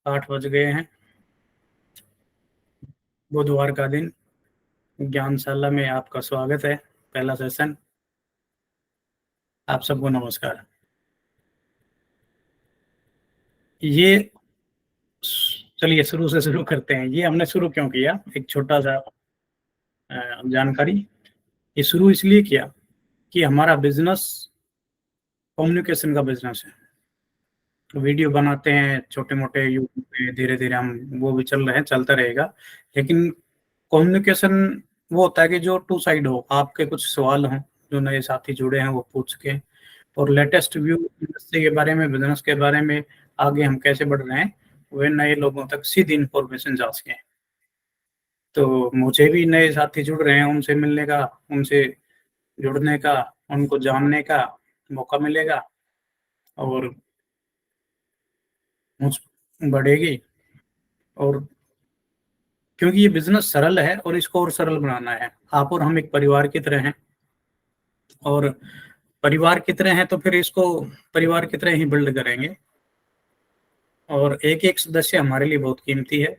8 बज गए हैं। बुधवार का दिन। ज्ञानशाला में आपका स्वागत है। पहला सेशन। आप सबको नमस्कार। ये चलिए शुरू से शुरू करते हैं। ये हमने शुरू क्यों किया, एक छोटा सा जानकारी। ये शुरू इसलिए किया कि हमारा बिजनेस कम्युनिकेशन का बिजनेस है। वीडियो बनाते हैं छोटे मोटे यूट्यूब पे, धीरे धीरे हम वो भी चल रहे हैं, चलता रहेगा। लेकिन कम्युनिकेशन वो होता है कि जो टू साइड हो। आपके कुछ सवाल हों, जो नए साथी जुड़े हैं वो पूछ के, और लेटेस्ट व्यू इंडस्ट्री के बारे में, बिजनेस के बारे में, आगे हम कैसे बढ़ रहे हैं, वे नए लोगों तक सीधी इंफॉर्मेशन जा सके। तो मुझे भी नए साथी जुड़ रहे हैं, उनसे मिलने का, उनसे जुड़ने का, उनको जानने का मौका मिलेगा और मुझ बढ़ेगी। और क्योंकि ये बिजनेस सरल है और इसको और सरल बनाना है। आप और हम एक परिवार की तरह हैं, और परिवार की तरह हैं तो फिर इसको परिवार की तरह ही बिल्ड करेंगे। और एक एक सदस्य हमारे लिए बहुत कीमती है।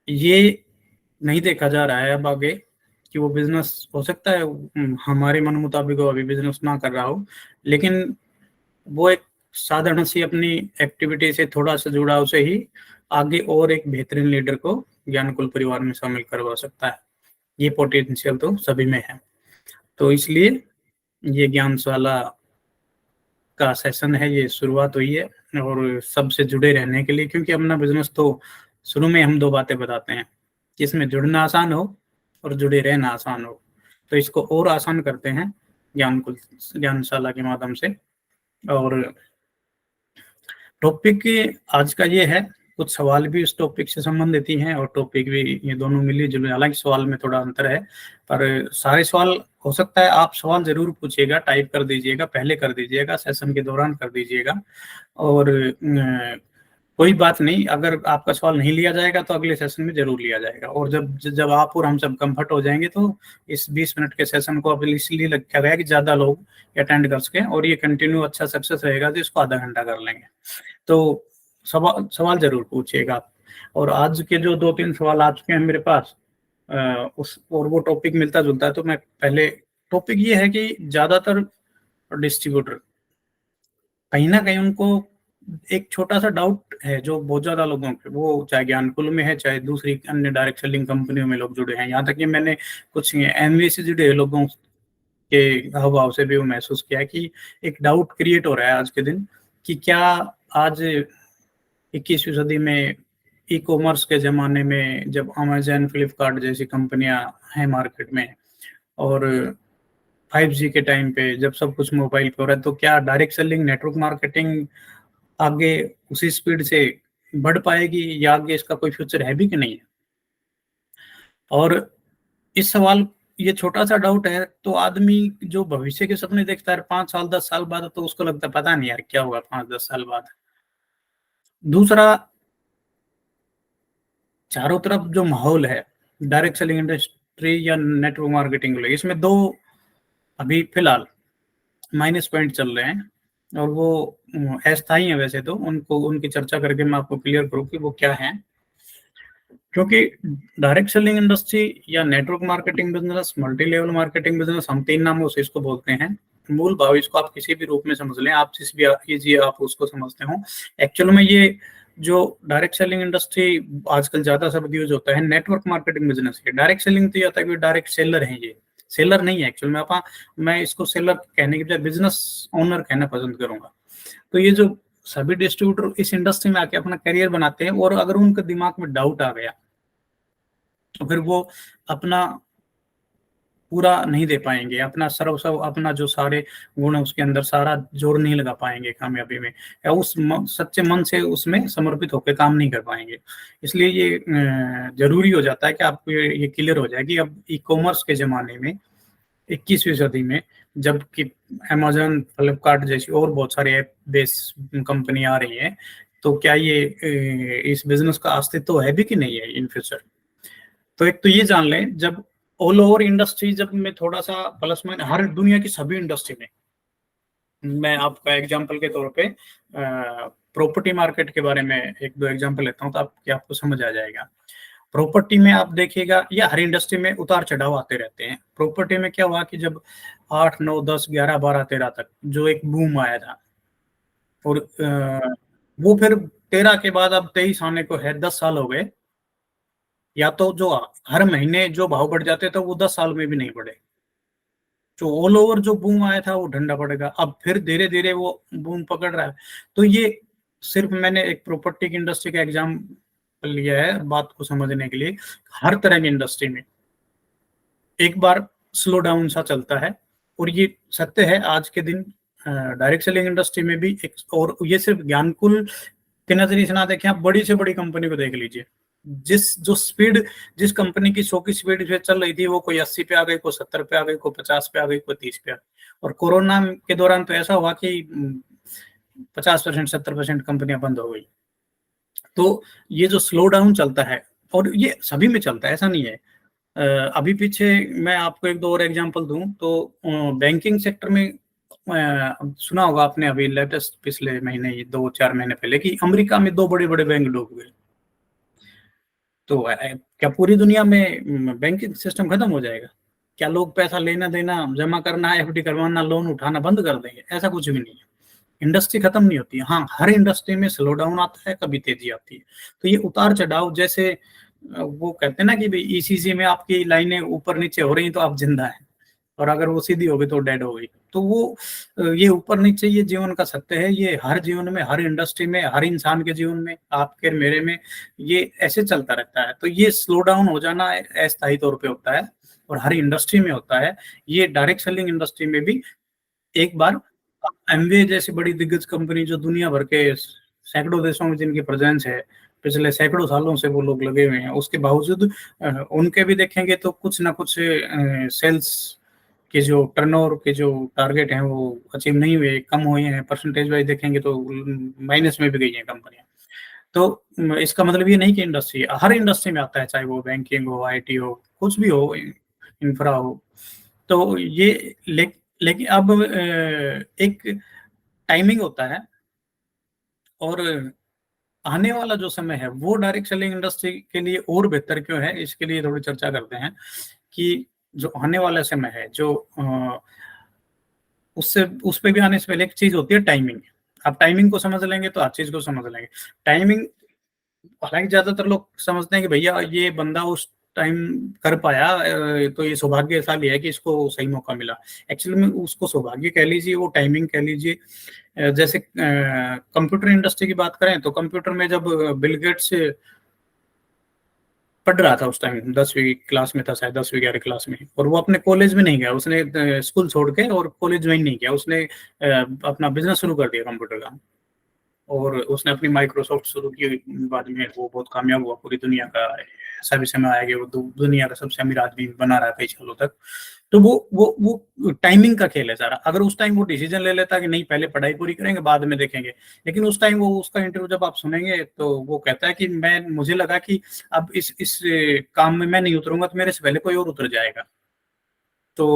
ये नहीं देखा जा रहा है अब आगे कि वो बिजनेस हो सकता है हमारे मन मुताबिक वो अभी बिजनेस ना कर रहा हो, लेकिन वो एक साधारण सी अपनी एक्टिविटी से, थोड़ा सा जुड़ाव से ही आगे और एक बेहतरीन लीडर को ज्ञानकुल परिवार में शामिल करवा सकता है। ये पोटेंशियल तो सभी में है। तो इसलिए ये ज्ञानशाला का सेशन है, ये शुरुआत हुई है। और सबसे जुड़े रहने के लिए, क्योंकि अपना बिजनेस तो शुरू में हम दो बातें बताते हैं कि इसमें जुड़ना आसान हो और जुड़े रहना आसान हो। तो इसको और आसान करते हैं ज्ञानशाला के माध्यम से। और टॉपिक आज का ये है, कुछ सवाल भी इस टॉपिक से संबंधित ही हैं और टॉपिक भी, ये दोनों मिली जुली। हालांकि सवाल में थोड़ा अंतर है, पर सारे सवाल हो सकता है। आप सवाल जरूर पूछिएगा, टाइप कर दीजिएगा, पहले कर दीजिएगा, सेशन के दौरान कर दीजिएगा। और कोई बात नहीं, अगर आपका सवाल नहीं लिया जाएगा तो अगले सेशन में जरूर लिया जाएगा। और जब जब आप और हम सब कंफर्ट हो जाएंगे तो इस 20 मिनट के सेशन को अब इसलिए रखा गया कि ज्यादा लोग अटेंड कर सकें, और ये कंटिन्यू अच्छा सक्सेस रहेगा तो इसको आधा घंटा कर लेंगे। तो सवाल सवाल जरूर पूछिएगा आप। और आज के जो 2-3 सवाल आ चुके हैं मेरे पास, उस और वो टॉपिक मिलता जुलता है, तो मैं पहले, टॉपिक ये है कि ज्यादातर डिस्ट्रीब्यूटर कहीं ना कहीं उनको एक छोटा सा डाउट है, जो बहुत ज्यादा लोगों के, वो चाहे ज्ञानकुल में है, चाहे दूसरी अन्य डायरेक्ट सेलिंग कंपनियों में लोग जुड़े हैं, यहाँ तक कि मैंने कुछ एमवी से जुड़े लोगों के हाव से भी वो महसूस किया है कि एक डाउट क्रिएट हो रहा है आज के दिन, कि क्या आज 21वीं सदी में, ई कॉमर्स के ज़माने में, जब अमेजन, फ्लिपकार्ट जैसी कंपनियां हैं मार्केट में, और 5G के टाइम पे जब सब कुछ मोबाइल पे हो रहा है, तो क्या डायरेक्ट सेलिंग, नेटवर्क मार्केटिंग आगे उसी स्पीड से बढ़ पाएगी, या आगे इसका कोई फ्यूचर है भी कि नहीं है? और इस सवाल, ये छोटा सा डाउट है, तो आदमी जो भविष्य के सपने देखता है 5 साल 10 साल बाद, तो उसको लगता है पता नहीं यार क्या होगा 5-10 साल बाद। दूसरा, चारों तरफ जो माहौल है डायरेक्ट सेलिंग इंडस्ट्री या नेटवर्क मार्केटिंग, इसमें दो अभी फिलहाल माइनस पॉइंट चल रहे हैं, और वो अस्थायी है वैसे तो। उनको, उनकी चर्चा करके मैं आपको क्लियर करूँ कि वो क्या है। क्योंकि डायरेक्ट सेलिंग इंडस्ट्री या network marketing business, multi level marketing business, हम 3 नामों से इसको बोलते हैं। मूल भाव इसको आप किसी भी रूप में समझ लें, आप जिस भी कीजिए आप उसको समझते हो। एक्चुअल में ये जो डायरेक्ट सेलिंग इंडस्ट्री आजकल ज्यादा शब्द यूज होता है, नेटवर्क मार्केटिंग बिजनेस है। डायरेक्ट सेलिंग तो ये होता है कि डायरेक्ट सेलर है, ये सेलर नहीं है एक्चुअल में। मैं इसको सेलर कहने के बजाय बिजनेस ओनर कहना पसंद करूंगा। तो ये जो सभी डिस्ट्रीब्यूटर इस इंडस्ट्री में आके अपना करियर बनाते हैं, और अगर उनके दिमाग में डाउट आ गया तो फिर वो अपना पूरा नहीं दे पाएंगे, अपना सर्व अपना जो सारे गुण है उसके अंदर सारा जोर नहीं लगा पाएंगे कामयाबी में, या उस सच्चे मन से उसमें समर्पित होकर काम नहीं कर पाएंगे। इसलिए ये जरूरी हो जाता है कि आपको ये क्लियर हो जाए कि अब ई कॉमर्स के जमाने में, 21वीं सदी में, जबकि अमेजन, फ्लिपकार्ट जैसी और बहुत सारे ऐप बेस कंपनी आ रही हैं, तो क्या ये इस बिजनेस का अस्तित्व है भी कि नहीं है इन फ्यूचर। तो एक तो ये जान लें, जब ऑल ओवर इंडस्ट्री, जब मैं थोड़ा सा प्लस माइनस, हर दुनिया की सभी इंडस्ट्री में मैं आपका एग्जांपल के तौर पे प्रॉपर्टी मार्केट के बारे में एक दो एग्जांपल लेता हूँ, तो आपको समझ आ जाएगा। प्रॉपर्टी में आप देखिएगा, या हर इंडस्ट्री में उतार चढ़ाव आते रहते हैं। प्रॉपर्टी में क्या हुआ कि जब 8 9 10 11 12 13 तक जो एक बूम आया था, और वो फिर 13 के बाद अब 23 आने को है, 10 साल हो गए। या तो जो हर महीने जो भाव बढ़ जाते थे वो 10 साल में भी नहीं बढ़े। जो ऑल ओवर जो बूम आया था वो ठंडा पड़ेगा, अब फिर धीरे धीरे वो बूम पकड़ रहा है। तो ये सिर्फ मैंने एक प्रॉपर्टी की इंडस्ट्री का एग्जाम लिया है बात को समझने के लिए। हर तरह की इंडस्ट्री में एक बार स्लो डाउन सा चलता है, और ये सत्य है आज के दिन। डायरेक्ट सेलिंग इंडस्ट्री में भी एक, और ये सिर्फ ज्ञानकुल के नजरिए से ना देखें, आप बड़ी से बड़ी कंपनी को देख लीजिए। जो स्पीड, जिस कंपनी की 100 की स्पीड पे चल रही थी, वो कोई 80 पे आ गई, कोई 70 पे आ गई, कोई 50 पे आ गई, कोई 30 पे आ गई। और कोरोना के दौरान तो ऐसा हुआ कि 50% 70% कंपनियां बंद हो गई। तो ये जो स्लो डाउन चलता है, और ये सभी में चलता है, ऐसा नहीं है। अभी पीछे मैं आपको एक दो और एग्जांपल दूं तो बैंकिंग सेक्टर में सुना होगा आपने अभी लेटेस्ट पिछले महीने, 2 4 महीने पहले, कि अमेरिका में 2 बड़े बड़े बैंक डूब गए। तो क्या पूरी दुनिया में बैंकिंग सिस्टम खत्म हो जाएगा? क्या लोग पैसा लेना देना, जमा करना, एफडी करवाना, लोन उठाना बंद कर देंगे? ऐसा कुछ भी नहीं है। इंडस्ट्री खत्म नहीं होती है। हाँ, हर इंडस्ट्री में स्लो डाउन आता है, कभी तेजी आती है। तो ये उतार चढ़ाव, जैसे वो कहते हैं ना कि भाई ईसीजी में आपकी लाइनें ऊपर नीचे हो रही तो आप जिंदा हैं, और अगर वो सीधी हो गई तो डेड हो गई। तो वो ये ऊपर नीचे, ये जीवन का सत्य है। ये हर जीवन में, हर इंडस्ट्री में, हर इंसान के जीवन में, आपके मेरे में, ये ऐसे चलता रहता है। तो ये स्लो डाउन हो जाना अस्थायी तौर पे होता है, और हर इंडस्ट्री में होता है। ये डायरेक्ट सेलिंग इंडस्ट्री में भी एक बार, एमवे जैसी बड़ी दिग्गज कंपनी जो दुनिया भर के सैकड़ों देशों में जिनकी प्रेजेंस है, पिछले सैकड़ों सालों से वो लोग लगे हुए हैं, उसके बावजूद उनके भी देखेंगे तो कुछ ना कुछ सेल्स के जो टर्नओवर के जो टारगेट हैं वो अचीव नहीं हुए, कम हुए हैं। परसेंटेज वाइज देखेंगे तो माइनस में भी गई हैं कंपनियां। तो इसका मतलब ये नहीं कि इंडस्ट्री, हर इंडस्ट्री में आता है, चाहे वो बैंकिंग हो, आईटी हो, कुछ भी हो, इंफ्रा हो। तो ये लेकिन अब एक टाइमिंग होता है, और आने वाला जो समय है वो डायरेक्ट सेलिंग इंडस्ट्री के लिए और बेहतर क्यों है, इसके लिए थोड़ी चर्चा करते हैं। कि जो आने वाला समय है, जो उससे उस पे भी आने से पहले एक चीज होती है टाइमिंग। आप टाइमिंग को समझ लेंगे तो हर चीज को समझ लेंगे। टाइमिंग, हालांकि ज्यादातर लोग समझते हैं कि भैया ये बंदा उस टाइम कर पाया, तो ये सौभाग्यशाली है कि इसको सही मौका मिला। एक्चुअली में उसको सौभाग्य कह लीजिए, वो टाइमिंग कह लीजिए। जैसे कंप्यूटर इंडस्ट्री की बात करें तो कंप्यूटर में जब बिल गेट्स पढ़ रहा था, उस टाइम 10वीं क्लास में था शायद, 10वीं 11वीं क्लास में, और वो अपने कॉलेज में नहीं गया, उसने स्कूल छोड़ के और कॉलेज ज्वाइन नहीं किया, उसने अपना बिजनेस शुरू कर दिया कंप्यूटर का। और उसने अपनी माइक्रोसॉफ्ट शुरू की, बाद में वो बहुत कामयाब हुआ, पूरी दुनिया का ऐसा भी समय आया कि वो दुनिया का सबसे अमीर आदमी बना रहा कई सालों तक। तो वो टाइमिंग का खेल है सारा। अगर उस टाइम वो डिसीजन ले लेता कि नहीं पहले पढ़ाई पूरी करेंगे बाद में देखेंगे, लेकिन उस टाइम वो, उसका इंटरव्यू जब आप सुनेंगे तो वो कहता है कि मुझे लगा कि अब इस काम में मैं नहीं उतरूंगा तो मेरे से पहले कोई और उतर जाएगा। तो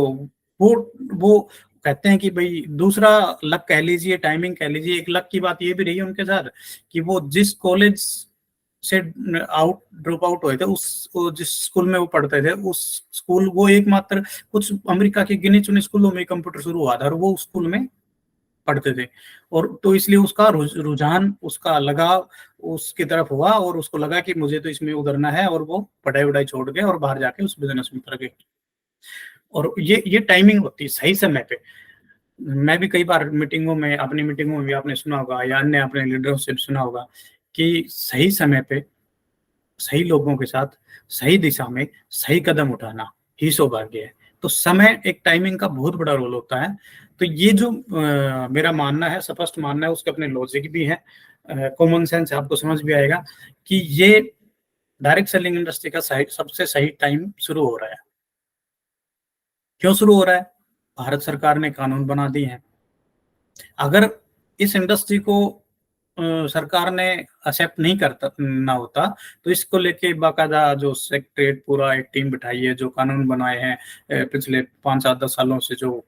वो वो कहते हैं कि भाई दूसरा लक कह लीजिए, टाइमिंग कह लीजिए। एक लक की बात ये भी रही है उनके साथ कि वो जिस कॉलेज से ड्रॉप आउट हुए थे, जिस स्कूल में वो पढ़ते थे, उस स्कूल, वो एकमात्र कुछ अमेरिका के गिने चुने स्कूलों में कंप्यूटर शुरू हुआ था, और वो उस स्कूल में पढ़ते थे। और तो इसलिए उसका रुझान, उसका लगाव उसकी तरफ हुआ, और उसको लगा कि मुझे तो इसमें उतरना है, और वो पढ़ाई वढ़ाई छोड़ के और बाहर जाके उस बिजनेस में उतर गए। और ये टाइमिंग होती है सही समय पे। मैं भी कई बार मीटिंगों में, अपनी मीटिंगों में भी आपने सुना होगा, या अन्य अपने लीडरों से सुना होगा कि सही समय पे सही लोगों के साथ सही दिशा में सही कदम उठाना ही सौभाग्य है। तो समय, एक टाइमिंग का बहुत बड़ा रोल होता है। तो ये जो मेरा मानना है, स्पष्ट मानना है, उसके अपने लॉजिक भी है, कॉमन सेंस आपको समझ भी आएगा कि ये डायरेक्ट सेलिंग इंडस्ट्री का सबसे सही टाइम शुरू हो रहा है। क्यों शुरू हो रहा है? भारत सरकार ने कानून बना दिए हैं। अगर इस इंडस्ट्री को सरकार ने एक्सेप्ट नहीं करता ना होता, तो इसको लेके बाकायदा जो सेक्रेटरीट पूरा एक टीम बिठाई है, जो कानून बनाए हैं पिछले 5 7 10 सालों से, जो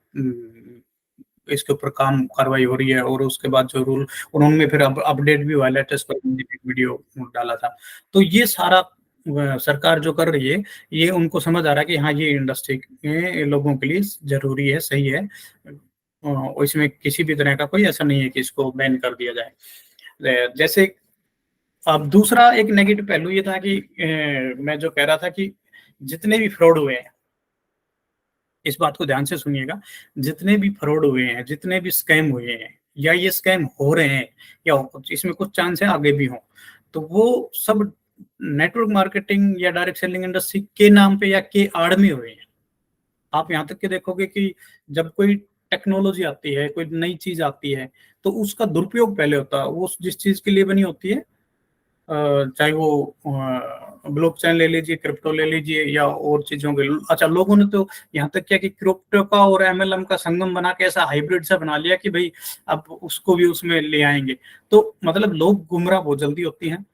इसके ऊपर काम कार्रवाई हो रही है, और उसके बाद जो रूल उन्होंने फिर अपडेट भी हुआ, लेटेस्ट पर वीडियो डाला था। तो ये सारा सरकार जो कर रही है, ये उनको समझ आ रहा है कि हाँ ये इंडस्ट्री के लोगों के लिए जरूरी है, सही है, और इसमें किसी भी तरह का कोई ऐसा नहीं है कि इसको बैन कर दिया जाए। जैसे अब दूसरा एक नेगेटिव पहलू ये था कि मैं जो कह रहा था कि जितने भी फ्रॉड हुए हैं, इस बात को ध्यान से सुनिएगा, जितने भी फ्रॉड हुए हैं, जितने भी स्कैम हुए हैं, या ये स्कैम हो रहे हैं, या इसमें कुछ चांस है आगे भी हो, तो वो सब नेटवर्क मार्केटिंग या डायरेक्ट सेलिंग इंडस्ट्री के नाम पे या के आड़ में हुए हैं। आप यहाँ तक के देखोगे कि जब कोई टेक्नोलॉजी आती है, कोई नई चीज आती है, तो उसका दुरुपयोग पहले होता है। वो जिस चीज के लिए बनी होती है, चाहे वो ब्लॉकचेन ले लीजिए, क्रिप्टो ले लीजिए, या और चीजों के, अच्छा लोगों ने तो यहाँ तक किया कि क्रिप्टो का और एमएलएम का संगम बना के ऐसा हाइब्रिड सा बना लिया कि भाई अब उसको भी उसमें ले आएंगे। तो मतलब लोग गुमराह बहुत जल्दी होती हैं।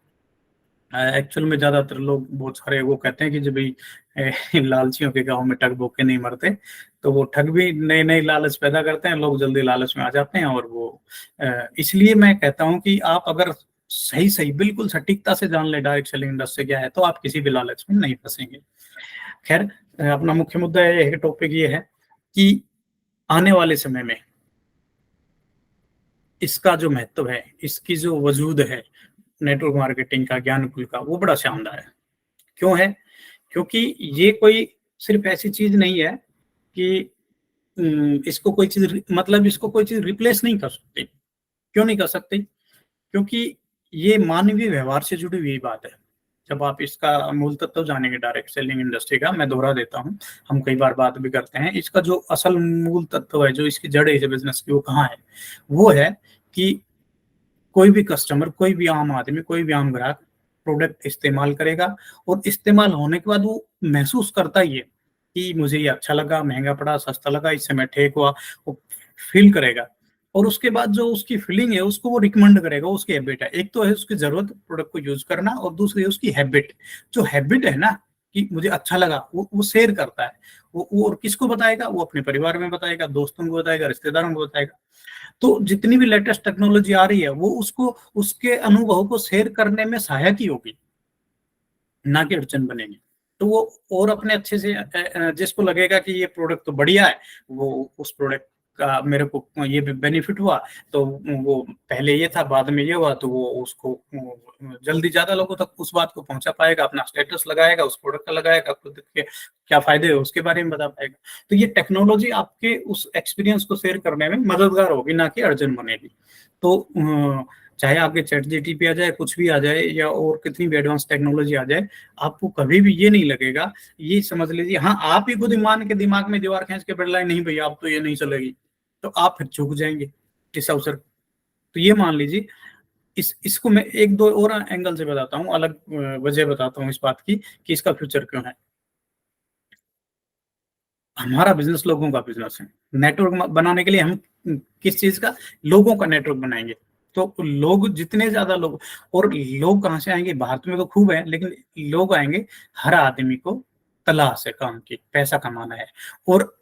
एक्चुअल में ज्यादातर लोग बहुत सारे वो कहते हैं कि जब भाई लालचियों के गांव में ठग भूखे नहीं मरते, तो वो ठग भी नए नए लालच पैदा करते हैं, लोग जल्दी लालच में आ जाते हैं। और वो इसलिए मैं कहता हूं कि आप अगर सही सही बिल्कुल सटीकता से जान ले डायरेक्ट सेलिंग इंडस्ट्री क्या है, तो आप किसी भी लालच में नहीं फंसेंगे। खैर, अपना मुख्य मुद्दा है, टॉपिक ये है कि आने वाले समय में इसका जो महत्व है, इसकी जो वजूद है नेटवर्क मार्केटिंग का, ज्ञानकुल का, वो बड़ा शानदार है। क्यों है? क्योंकि ये कोई सिर्फ ऐसी चीज नहीं है कि इसको कोई चीज, मतलब इसको कोई चीज रिप्लेस नहीं कर सकती। क्यों नहीं कर सकती? क्योंकि ये मानवीय व्यवहार से जुड़ी हुई बात है। जब आप इसका मूल तत्व जानेंगे डायरेक्ट सेलिंग इंडस्ट्री का, मैं दोहरा देता हूँ, हम कई बार बात भी करते हैं, इसका जो असल मूल तत्व है, जो इसकी जड़ है इस बिजनेस की, वो कहाँ है? वो है कि कोई भी कस्टमर, कोई भी आम आदमी, कोई भी आम ग्राहक प्रोडक्ट इस्तेमाल करेगा, और इस्तेमाल होने के बाद वो महसूस करता ही है कि मुझे ये अच्छा लगा, महंगा पड़ा, सस्ता लगा, इससे मैं ठेक हुआ, वो फील करेगा। और उसके बाद जो उसकी फीलिंग है, उसको वो रिकमेंड करेगा, उसकी हैबिट है। एक तो है उसकी जरूरत प्रोडक्ट को यूज करना, और दूसरी है उसकी हैबिट। जो हैबिट है ना कि मुझे अच्छा लगा, वो शेयर करता है। वो और किसको बताएगा? वो अपने परिवार में बताएगा, दोस्तों को बताएगा, रिश्तेदारों को बताएगा। तो जितनी भी लेटेस्ट टेक्नोलॉजी आ रही है, वो उसको, उसके अनुभव को शेयर करने में सहायक ही होगी, ना कि अड़चन बनेगी। तो वो और अपने अच्छे से जिसको लगेगा कि ये प्रोडक्ट तो बढ़िया है, वो उस प्रोडक्ट का मेरे को ये बेनिफिट हुआ, तो वो पहले ये था, बाद में ये हुआ, तो वो उसको जल्दी ज्यादा लोगों तक उस बात को पहुंचा पाएगा, अपना स्टेटस लगाएगा, उस प्रोडक्ट का लगाएगा, खुद के क्या फायदे है उसके बारे में बता पाएगा। तो ये टेक्नोलॉजी आपके उस एक्सपीरियंस को शेयर करने में मददगार होगी, ना कि अड़चन बनेगी। तो चाहे आपके चैट जीटीपी आ जाए, कुछ भी आ जाए, या और कितनी भी एडवांस टेक्नोलॉजी आ जाए, आपको कभी भी ये नहीं लगेगा, ये समझ लीजिए, हाँ आप ही खुद ईमान के दिमाग में दीवार खींच के बैठ लाए, नहीं भैया अब तो ये नहीं चलेगी, तो आप फिर झुक जाएंगे इस अवसर। तो ये मान लीजिए, इसको मैं एक दो और एंगल से बताता हूँ, अलग वजह बताता हूँ इस बात की कि इसका फ्यूचर क्यों है। हमारा बिजनेस लोगों का बिजनेस है। नेटवर्क बनाने के लिए हम किस चीज का, लोगों का नेटवर्क बनाएंगे। तो लोग जितने ज्यादा लोग, और लोग कहाँ से आएंगे? भारत में तो खूब है, लेकिन लोग आएंगे, हर आदमी को तलाश है काम की, पैसा कमाना है। और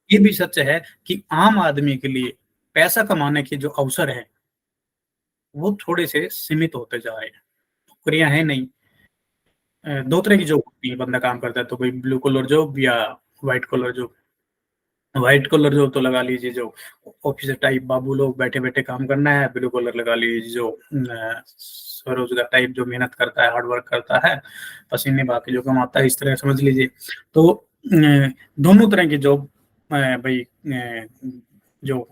ये भी सच है कि आम आदमी के लिए पैसा कमाने के जो अवसर है, वो थोड़े से सीमित होते जा रहे हैं। नौकरियां है नहीं। दो तरह की जॉब होती है, बंदा काम करता है तो, कोई ब्लू कॉलर जॉब या white collar job. White collar job तो लगा लीजिए जो ऑफिसर टाइप बाबू लोग बैठे बैठे काम करना है। ब्लू कॉलर लगा लीजिए जो स्वरोजगार टाइप, जो मेहनत करता है, हार्ड वर्क करता है, पसीने बहा के जो कमाता है, इस तरह समझ लीजिए। तो दोनों तरह की जॉब भाई, जो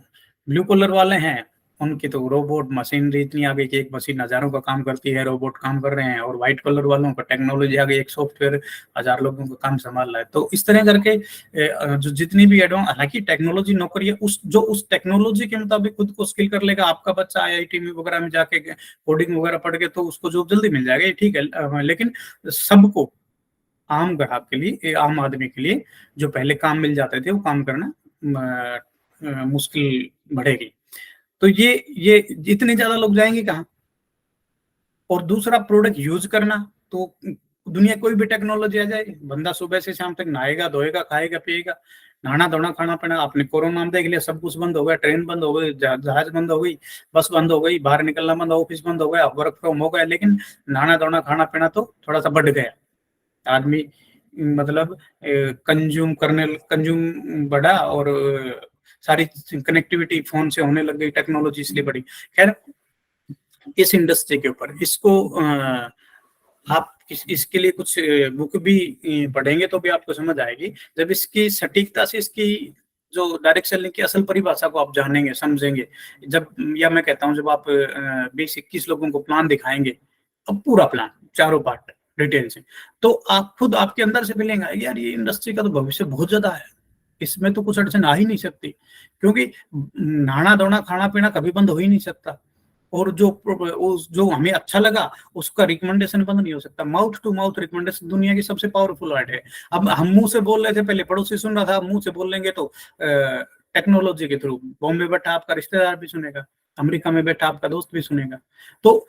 ब्लू कॉलर वाले हैं उनकी तो रोबोट मशीनरी इतनी आ गई कि एक मशीन हजारों का काम करती है, रोबोट काम कर रहे हैं। और व्हाइट कलर वालों का टेक्नोलॉजी आ गई, एक सॉफ्टवेयर हजार लोगों का काम संभाल रहा है। तो इस तरह करके जो जितनी भी एडवांस, हालांकि टेक्नोलॉजी नौकरी है, उस टेक्नोलॉजी के मुताबिक खुद को स्किल कर लेगा। आपका बच्चा आईआईटी में वगैरह में जाके कोडिंग वगैरह पढ़ के, तो उसको जॉब जल्दी मिल जाएगा, ठीक है। लेकिन सबको, आम ग्राहक के लिए, आम आदमी के लिए, जो पहले काम मिल जाते थे, वो काम करना मुश्किल बढ़ेगी। तो ये इतने ज्यादा लोग जाएंगे कहाँ? और दूसरा, प्रोडक्ट यूज करना, तो दुनिया कोई भी टेक्नोलॉजी आ जाए, बंदा सुबह से शाम तक नहाएगा, धोएगा, खाएगा, पिएगा, नहाना धोना खाना पीना। आपने कोरोना में देख लिया, सब कुछ बंद हो गया, ट्रेन बंद हो गई, जहाज बंद हो गई, बस बंद हो गई, बाहर निकलना बंद, ऑफिस बंद हो गया, वर्क फ्रॉम हो गया, लेकिन नहाना धोना खाना पीना तो थोड़ा सा बढ़ गया। आदमी मतलब कंज्यूम बढ़ा, और सारी कनेक्टिविटी फोन से होने लग गई, टेक्नोलॉजी इसलिए बढ़ी। खैर, इस इंडस्ट्री के ऊपर इसको आप इसके लिए कुछ बुक भी पढ़ेंगे तो भी आपको समझ आएगी, जब इसकी सटीकता से इसकी जो डायरेक्ट सेलिंग की असल परिभाषा को आप जानेंगे, समझेंगे, जब, या मैं कहता हूं जब आप 20-21 लोगों को प्लान दिखाएंगे, अब पूरा प्लान चारों पार्ट डिटेल से, तो आप खुद आपके अंदर से फीलिंग आएगी, यार ये इंडस्ट्री का तो भविष्य बहुत ज्यादा है, इसमें तो कुछ अड़चन आ ही नहीं सकती, क्योंकि नहाना धोना खाना पीना कभी बंद हो ही नहीं सकता, और जो हमें अच्छा लगा उसका रिकमेंडेशन बंद नहीं हो सकता। माउथ टू माउथ रिकमेंडेशन दुनिया की सबसे पावरफुल आर्ट है। अब हम मुंह से बोल रहे थे, पहले पड़ोसी सुन रहा था, मुंह से बोल लेंगे तो टेक्नोलॉजी के थ्रू बॉम्बे बैठा आपका रिश्तेदार भी सुनेगा, अमेरिका में बैठा आपका दोस्त भी सुनेगा, तो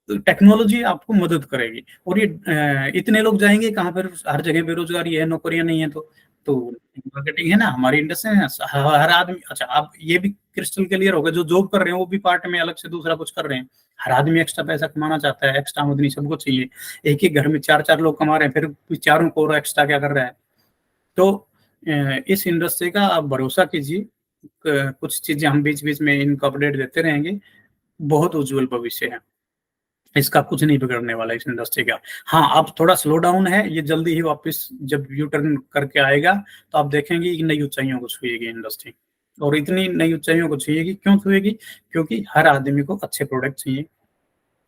टेक्नोलॉजी आपको मदद करेगी। और ये इतने लोग जाएंगे कहाँ पर, हर जगह बेरोजगारी है, नौकरियां नहीं है, तो मार्केटिंग है ना, हमारी इंडस्ट्री है, हर आदमी। अच्छा, आप ये भी क्रिस्टल क्लियर होगा, जो जॉब कर रहे हैं वो भी पार्ट में अलग से दूसरा कुछ कर रहे हैं, हर आदमी एक्स्ट्रा पैसा कमाना चाहता है, एक्स्ट्रा आमदनी सबको चाहिए। एक ही घर में 4-4 लोग कमा रहे हैं, फिर चारों को एक्स्ट्रा क्या कर रहा है। तो इस इंडस्ट्री का आप भरोसा कीजिए, कुछ चीजें हम बीच बीच में इनको अपडेट देते रहेंगे, बहुत उज्जवल भविष्य है, इसका कुछ नहीं बिगड़ने वाला इस इंडस्ट्री का। हाँ, अब थोड़ा स्लो डाउन है, ये जल्दी ही वापस जब यू टर्न करके आएगा तो आप देखेंगे कि नई ऊंचाइयों को छुएगी इंडस्ट्री, और इतनी नई ऊंचाइयों को छुएगी, क्यों छुएगी, क्योंकि हर आदमी को अच्छे प्रोडक्ट चाहिए,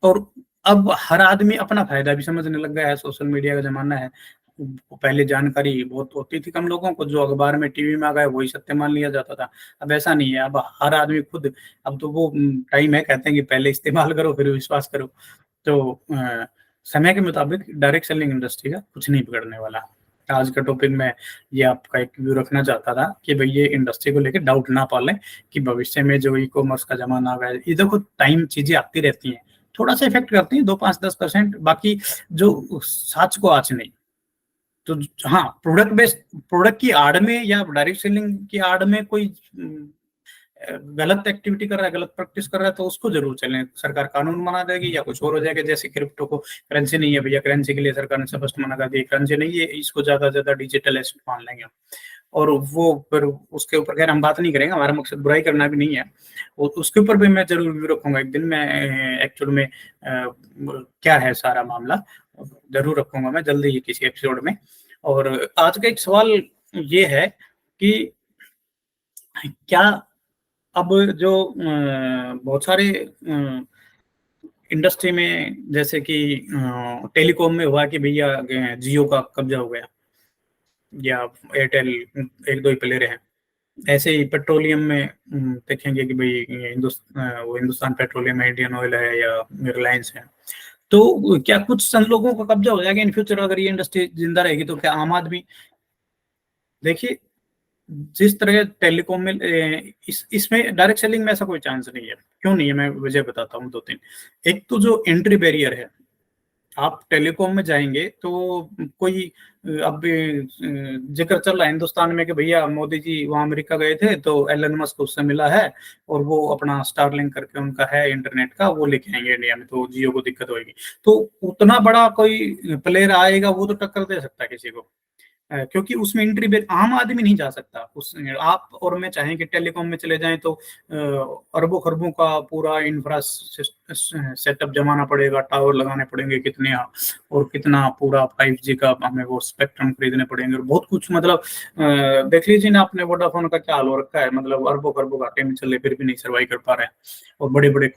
और अब हर आदमी अपना फायदा भी समझने लग गया है, सोशल मीडिया का जमाना है। पहले जानकारी बहुत होती थी कम लोगों को, जो अखबार में टीवी में आ गए वही सत्य मान लिया जाता था। अब ऐसा नहीं है, अब हर आदमी खुद, अब तो वो टाइम है, कहते हैं कि पहले इस्तेमाल करो फिर विश्वास करो। तो समय के मुताबिक डायरेक्ट सेलिंग इंडस्ट्री का कुछ नहीं बिगड़ने वाला। आज का टॉपिक में ये आपका एक व्यू रखना चाहता था कि भाई ये इंडस्ट्री को लेकर डाउट ना पालें कि भविष्य में जो ई कॉमर्स का जमाना आ गया है, ये देखो टाइम चीजें आती रहती हैं, थोड़ा सा इफेक्ट करती है, 2-5-10%, बाकी जो साच को आज नहीं। तो हाँ, प्रोडक्ट की आड़ में या डायरेक्ट सेलिंग की आड़ में कोई गलत एक्टिविटी कर रहा है, गलत प्रैक्टिस कर रहा है, तो उसको जरूर चलें, सरकार कानून बना देगी या कुछ और हो जाएगा। जैसे क्रिप्टो को करेंसी नहीं है भैया, करेंसी के लिए सरकार ने स्पष्ट मना कर दिया, करेंसी नहीं है, इसको ज्यादा से ज्यादा डिजिटल एसेट मान लेंगे, और वो फिर उसके ऊपर खैर हम बात नहीं करेंगे, हमारा मकसद बुराई करना भी नहीं है, और उसके ऊपर भी मैं जरूर व्यू रखूंगा एक दिन। मैं एक्चुअल में क्या है सारा मामला जरूर रखूंगा मैं जल्दी ही किसी एपिसोड में। और आज का एक सवाल ये है कि क्या अब जो बहुत सारे इंडस्ट्री में, जैसे कि टेलीकॉम में हुआ कि भैया जियो का कब्जा हो गया, या एयरटेल, एक दो ही प्लेयर हैं, ऐसे ही पेट्रोलियम में देखेंगे कि भाई वो हिंदुस्तान पेट्रोलियम है, इंडियन ऑयल है, या रिलायंस है, तो क्या कुछ संग लोगों का कब्जा हो जाएगा इन फ्यूचर अगर ये इंडस्ट्री जिंदा रहेगी, तो क्या आम आदमी, देखिए जिस तरह टेलीकॉम में इसमें डायरेक्ट सेलिंग में ऐसा कोई चांस नहीं है। क्यों नहीं है, मैं वजह बताता हूँ 2-3। एक तो जो एंट्री बैरियर है, आप टेलीकॉम में जाएंगे तो कोई, अब जिक्र चल रहा है हिंदुस्तान में कि भैया मोदी जी वहां अमेरिका गए थे तो एलन मस्क उससे मिला है, और वो अपना स्टारलिंक करके उनका है इंटरनेट का, वो लेके आएंगे इंडिया में, तो जियो को दिक्कत होगी। तो उतना बड़ा कोई प्लेयर आएगा वो तो टक्कर दे सकता है किसी को, क्योंकि उसमें एंट्री बेर आम आदमी नहीं जा सकता। उस आप और मैं चाहें कि टेलीकॉम में चले जाएं तो अरबों खरबों का पूरा इंफ्रा सेटअप जमाना पड़ेगा, टावर लगाने पड़ेंगे कितने, और कितना पूरा 5G का हमें वो स्पेक्ट्रम खरीदने पड़ेंगे, और बहुत कुछ, मतलब देख लीजिए ना आपने वोडाफोन का क्या हाल हो रखा है, मतलब अरबों खरबों घाटे में चले फिर भी नहीं सर्वाइव कर पा रहे हैं, और बड़े बड़े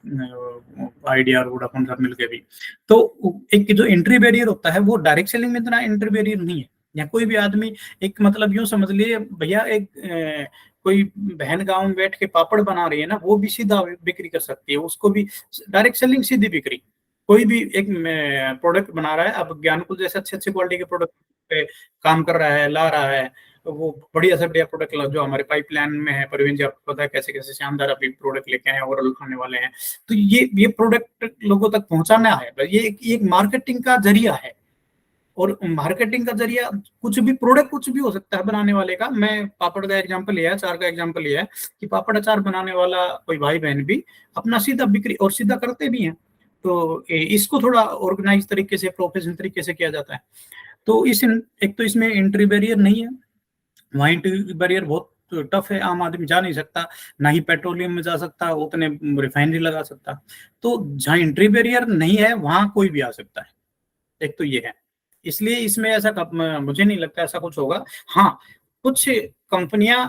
आइडिया और वोडाफोन सब मिलकर भी। तो एक जो एंट्री बैरियर होता है वो डायरेक्ट सेलिंग में इतना एंट्री बैरियर नहीं है, या कोई भी आदमी, एक मतलब यूं समझ लिए भैया, एक कोई बहन गांव में बैठ के पापड़ बना रही है ना, वो भी सीधा बिक्री कर सकती है, उसको भी डायरेक्ट सेलिंग, सीधी बिक्री। कोई भी एक प्रोडक्ट बना रहा है, अब ज्ञानकुल जैसे अच्छे अच्छे क्वालिटी के प्रोडक्ट पे काम कर रहा है, ला रहा है, वो बढ़िया से बढ़िया प्रोडक्ट जो हमारे पाइपलाइन में है, परवीन जी आपको पता है कैसे कैसे शानदार अभी प्रोडक्ट लेके आए और आने वाले हैं। तो ये प्रोडक्ट लोगों तक पहुंचाना है, ये एक मार्केटिंग का जरिया है। और मार्केटिंग का जरिया कुछ भी प्रोडक्ट कुछ भी हो सकता है बनाने वाले का। मैं पापड़ का एग्जांपल लिया है, अचार का एग्जांपल लिया है कि पापड़ अचार बनाने वाला कोई भाई बहन भी अपना सीधा बिक्री और सीधा करते भी हैं। तो इसको थोड़ा ऑर्गेनाइज तरीके से, प्रोफेशनल तरीके से किया जाता है। तो एक तो इसमें एंट्री बैरियर नहीं है, वहाँ एंट्री बैरियर बहुत टफ है, आम आदमी जा नहीं सकता, ना ही पेट्रोलियम में जा सकता, उतने रिफाइनरी लगा सकता। तो जहाँ एंट्री बैरियर नहीं है वहां कोई भी आ सकता है, एक तो ये है। इसलिए इसमें ऐसा मुझे नहीं लगता ऐसा कुछ होगा। हाँ, कुछ कंपनियां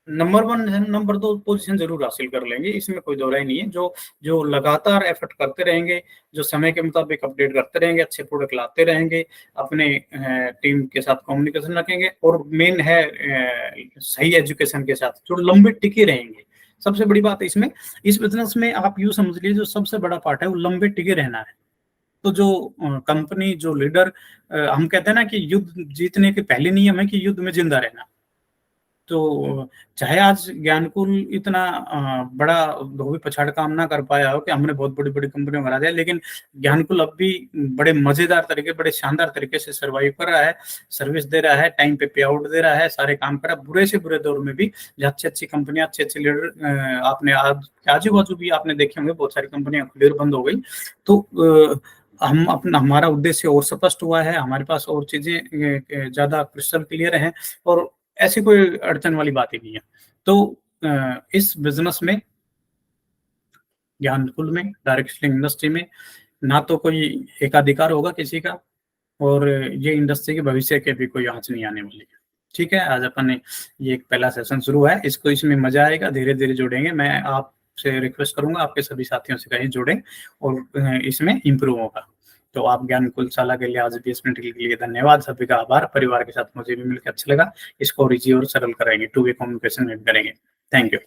नंबर 1 नंबर 2 पोजीशन जरूर हासिल कर लेंगे, इसमें कोई दो राय नहीं है। जो जो लगातार एफर्ट करते रहेंगे, जो समय के मुताबिक अपडेट करते रहेंगे, अच्छे प्रोडक्ट लाते रहेंगे, अपने टीम के साथ कम्युनिकेशन रखेंगे, और मेन है सही एजुकेशन के साथ जो लंबे टिके रहेंगे। सबसे बड़ी बात है इसमें, इस बिजनेस में आप यूं समझ लीजिए, जो सबसे बड़ा पार्ट है वो लंबे टिके रहना है। तो जो कंपनी, जो लीडर, हम कहते हैं ना कि युद्ध जीतने के पहले नियम है कि युद्ध में जिंदा रहना। तो चाहे आज ज्ञानकुल इतना बड़ा धोबी पछाड़ काम ना कर पाया हो कि हमने बहुत बड़ी बड़ी कंपनियों में हरा दिया, लेकिन ज्ञानकुल अब भी बड़े मजेदार तरीके, बड़े शानदार तरीके से सर्वाइव कर रहा है, सर्विस दे रहा है, टाइम पे पे आउट दे रहा है, सारे काम कर रहा है, बुरे से बुरे दौर में भी। अच्छी अच्छी कंपनियां, अच्छे अच्छे लीडर, आपने आजू बाजू भी आपने देखे होंगे, बहुत सारी कंपनियां खुली और बंद हो गई। तो हम अपना, हमारा उद्देश्य और स्पष्ट हुआ है, हमारे पास और चीजें ज्यादा क्रिस्टल क्लियर हैं, और ऐसी कोई अड़चन वाली बात ही नहीं है। तो इस बिजनेस में, ज्ञानकुल में, डायरेक्ट सेलिंग इंडस्ट्री में, ना तो कोई एकाधिकार होगा किसी का, और ये इंडस्ट्री के भविष्य के भी कोई आंच नहीं आने वाली है। ठीक है, आज अपन ने ये एक पहला सेशन शुरू है, इसको, इसमें मजा आएगा, धीरे धीरे जुड़ेंगे। मैं आपसे रिक्वेस्ट करूंगा आपके सभी साथियों से कहीं जुड़े और इसमें इंप्रूव होगा। तो आप ज्ञानकुल शाला के लिए आज 20 मिनट के लिए धन्यवाद, सभी का आभार। परिवार के साथ मुझे भी मिलकर अच्छा लगा। इसको और इजी और सरल कराएंगे, टू वे कम्युनिकेशन करेंगे। Thank you.